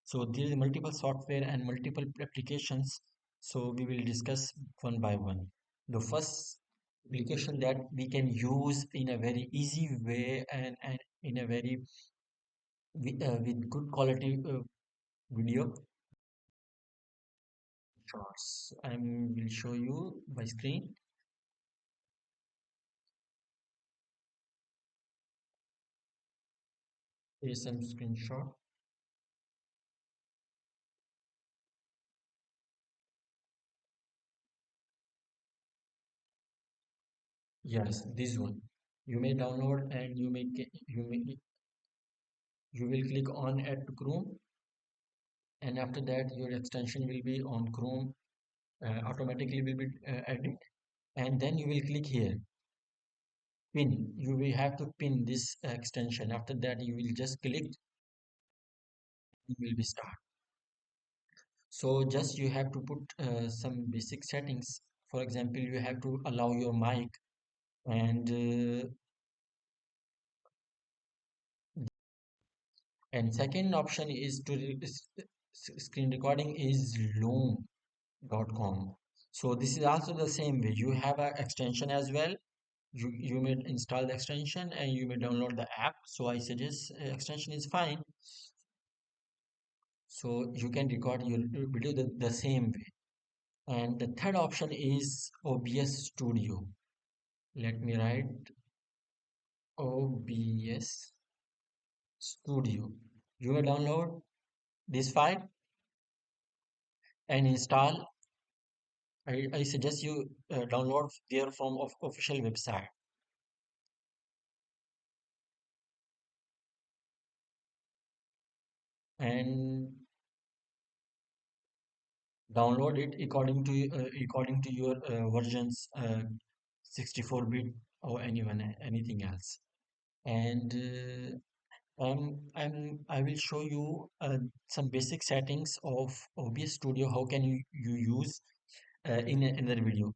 So there is multiple software and multiple applications. So we will discuss one by one. The first application that we can use in a very easy way and in a very with good quality video shorts. I will show you by screen. Here's some screenshot. Yes, this one. You may download and you will click on add to Chrome, and after that your extension will be on Chrome, automatically will be added, and then you will click here pin. You will have to pin this extension. After that you will just click, it will be start. So just you have to put some basic settings. For example, you have to allow your mic, and second option is to screen recording is loom.com. So this is also the same way. You have an extension as well. You may install the extension and you may download the app. So I suggest extension is fine. So you can record your video the same way. And the third option is OBS Studio. Let me write OBS Studio. You may download this file and install. I suggest you download there from official website, and download it according to your versions, 64-bit or anything else. And I will show you some basic settings of OBS Studio. How can you use in another video.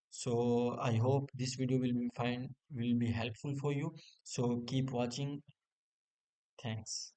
So I hope this video will be helpful for you. So keep watching. Thanks.